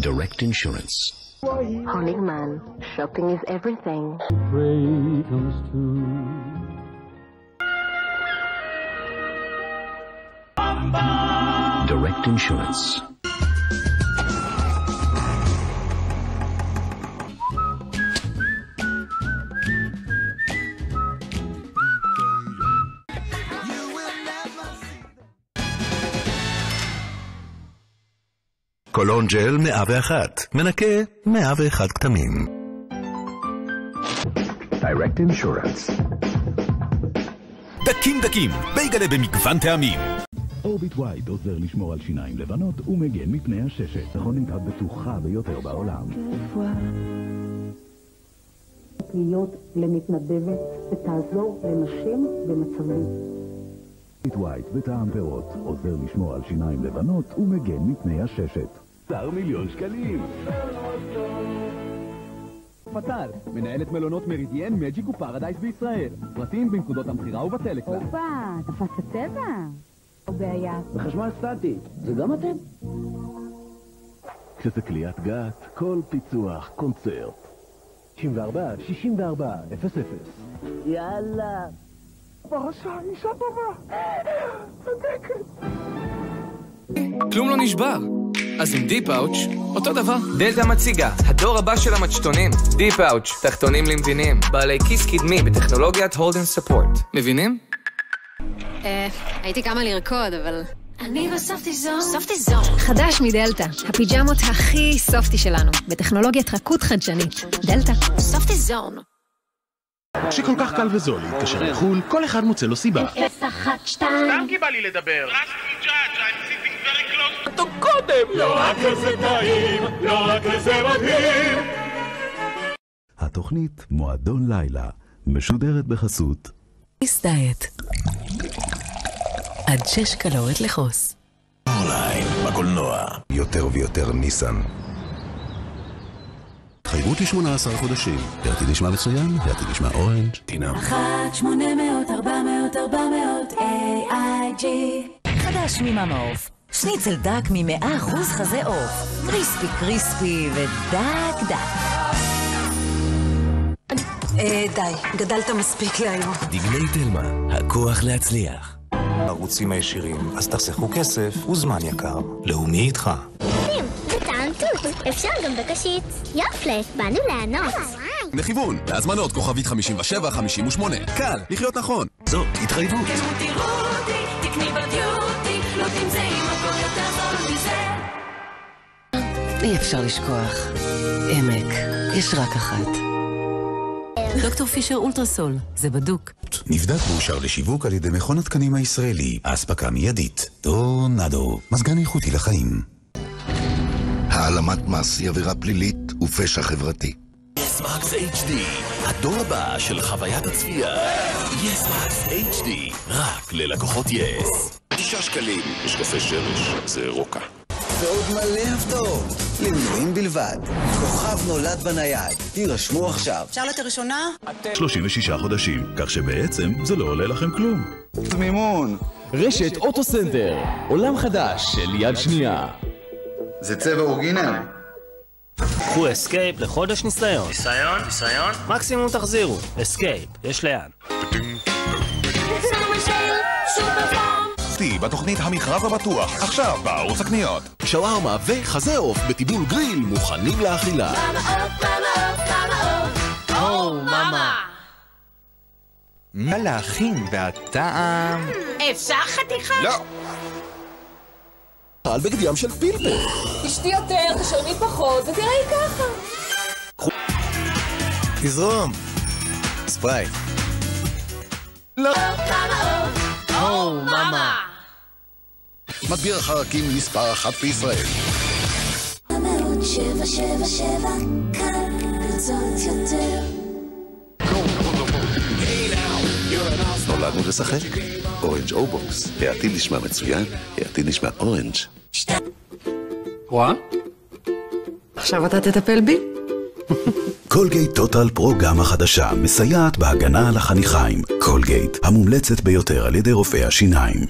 Direct Insurance. Honigman, shopping is everything. Freedom's too. Direct Insurance. קולון ג'ל 101, מנקה 101 כתמים. Direct Insurance. דקים דקים, בייגלה במגוון טעמים. אורביט ווייד עוזר לשמור על שיניים לבנות ומגן מפני הששת. מכונית הבטוחה ביותר בעולם. להיות למתנדבת ותעזור לנשים במצבים. אורביט ווייד בטעם פירות עוזר לשמור על שיניים לבנות ומגן מפני הששת. 10 מיליון שקלים. פטל, מנהלת מלונות מרידיאן, מג'יק ופרדייס בישראל. פרטים בנקודות המחירה ובטלגרם. אופה, תפס הצבע. לא בעיה. בחשמל סטטי, זה גם אתם? כשזה קליית גת, כל פיצוח, קונצרט. 64, 64, 00. יאללה. פרשה, אישה טובה. הדקת. כלום לא נשבר. אז עם די-פאוץ' אותו דבר. דלתא מציגה, הדור הבא של המצ'טונים. די-פאוץ', תחתונים למבינים, בעלי כיס קדמי בטכנולוגיית הולד אנד ספורט. מבינים? הייתי כמה לרקוד, אבל... אני בסופטי זון. סופטי זון. חדש מדלתא, הפיג'מות הכי סופטי שלנו, בטכנולוגיית רכות חדשנית. דלתא. סופטי זון. שכל כך קל וזול להתקשר לחול, כל אחד מוצא לו סיבה. 012. סתם כי בא לי לדבר. Trust me judge, I'm sitting very close. אתה קודם. לא רק לזה טעים, לא רק לזה מדהים. התוכנית מועדון לילה, משודרת בחסות דיאט. עד 6 קלוריות לחוס. אונליין, בקולנוע. יותר ויותר ניסן. התחייבות ל-18 חודשים. העתיד נשמע מצוין, העתיד נשמע אורנג' תינם. 1-800-400-400 AIG. חדש ממאמה עוף. שניצל דק מ100% חזה עוף. קריספי קריספי ודק דק. די, גדלת מספיק להיום. דגלי תלמה, הכוח להצליח. ערוצים הישירים, אז תחסכו כסף וזמן יקר. לאומי איתך. בטעם תות, אפשר גם בקשית. יופלט, באנו לענות. לכיוון, להזמנות כוכבית 5758. קל, לחיות נכון. זו התחייבות. תקני בדיוטי, לא תמצאי מקום יותר זול מזה. אי אפשר לשכוח. עמק, יש רק אחת. דוקטור פישר אולטרסול, זה בדוק. נבדק ואושר לשיווק על ידי מכון התקנים הישראלי. האספקה מיידית. טורנדו. מזגן איכותי לחיים. העלמת מס היא עבירה פלילית ופשע חברתי. יס-מקס HD, הדור הבא של חוויית הצפייה. יס-מקס HD, רק ללקוחות יס. 9 שקלים, משקפי שמש, זה רוקה. ועוד מלא הפתעות, למנויים בלבד. כוכב נולד בנייד, תירשמו עכשיו. אפשר לראשונה? 36 חודשים, כך שבעצם זה לא עולה לכם כלום. מימון. רשת אוטוסנטר, עולם חדש של יד שנייה. זה צבע אורגינל. קחו אסקייפ לחודש ניסיון. ניסיון? מקסימום תחזירו. אסקייפ, יש לאן. בתוכנית המכרז הבטוח, עכשיו בערוץ הקניות. שווארמה וחזה עוף בטיבול גריל מוכנים לאכילה. מאמה. מה להכין והטעם? אפשר חתיכה? לא. על בגד ים של פלפל. תשתי יותר, תשלמי פחות, ותראי ככה. תזרום. ספרייט. לא. מאמה. מדביר החרקים מספר 1 בישראל. 777 כאן ברצות יותר. נולדנו לשחק. אורנג' אובוקס. העתיד נשמע מצוין, העתיד נשמע אורנג'. רואה? עכשיו אתה תטפל בי? קולגייט טוטל פרו גאמה החדשה מסייעת בהגנה על החניכיים. קולגייט, המומלצת ביותר על ידי רופאי השיניים.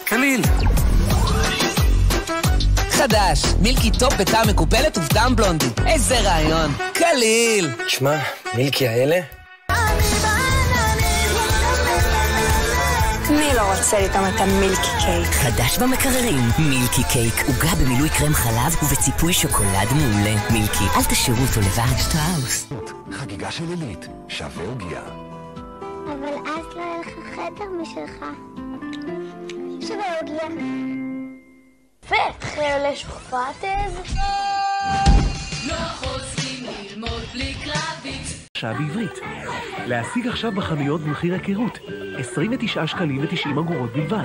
קליל. חדש, מילקי טופ בטעם מקופלת ובטעם בלונדי. איזה רעיון, קליל. תשמע, מילקי האלה? מי לא רוצה לטעום את המילקי קייק? חדש במקררים, מילקי קייק. עוגה במילוי קרם חלב ובציפוי שוקולד מעולה. מילקי, אל תשאירו אותו לבד. שטראוס. חגיגה של עילית, שווה עוגיה. אבל אז לא יהיה לך חדר משלך. שווה עוגיה. וחרלה שופטז. לא חוזרים ללמוד בלי קרבית. שעה בעברית. להשיג עכשיו בחנויות במחיר היכרות. 29 שקלים ו90 אגורות בלבד.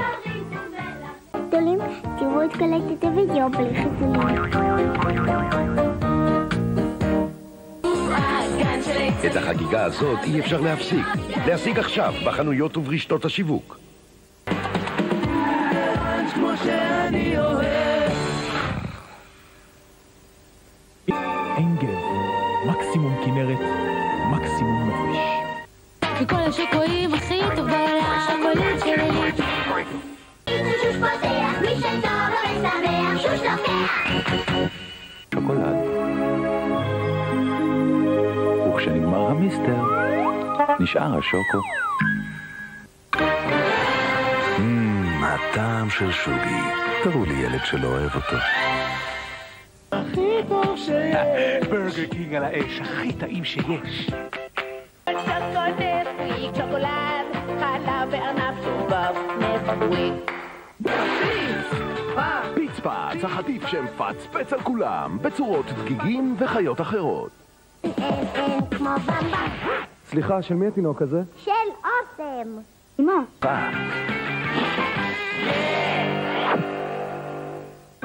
גדולים, תראו את קלטת הוידאו בלי חיסונים. את החגיגה הזאת אי אפשר להפסיק. להשיג עכשיו בחנויות וברשתות השיווק. כמו שאני אוהב. אנגל, מקסימום כנרת, מקסימום נופש. וכל השוקויים הכי טוב בעולם, השוקולית של עילית. שוש פותח, מי שטוב ושמח, שוש לוקח. שוקולד. וכשנגמר המיסטר, נשאר השוקו. הטעם של שוגי. תראו לי ילד שלא אוהב אותו. הכי טוב שיש. ברגר קינג על האש, הכי טעים שיש. שוקולד, חלב וארנב שובב, נפוויק. פיצפץ, החטיף שמפצפץ על כולם, בצורות דגיגים וחיות אחרות. אין כמו במבה. סליחה, של מי התינוק הזה? של אוסם. אמא.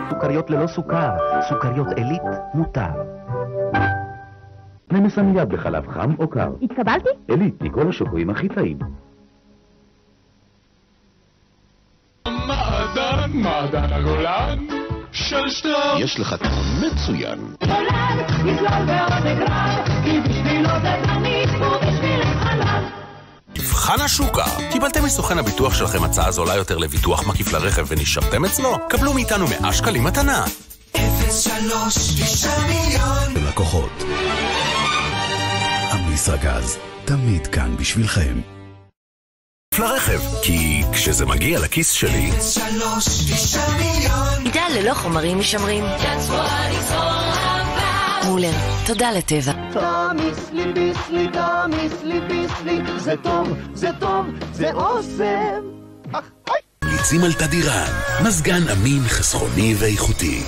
סוכריות ללא סוכר, סוכריות עילית מותר. נמס מיד בחלב חם או קר. התקבלתי? עילית, מכל השוקויים הכי טעים. מעדן הגולן של שטראוס. יש לך טעם מצוין. גולן, נגלל ועוד נגרל, כי בשבילו זה תמיד ובשבילך חלב. מבחן השוקה. קיבלתם מסוכן הביטוח שלכם הצעה זולה יותר לביטוח מקיף לרכב ונשארתם אצלו? קבלו מאיתנו 100 שקלים מתנה. 03 מיליון לקוחות. אמיסרגז, תמיד כאן בשבילכם. לרכב, כי כשזה מגיע לכיס שלי 03 מיליון עידן ללא חומרים משמרים. מולר, תודה לטבע. תמיס לי ביסלי, תמיס לי ביסלי, זה טוב, זה טוב, זה אוסם. ליצים על תדירן, מזגן אמין, חסכוני ואיכותי.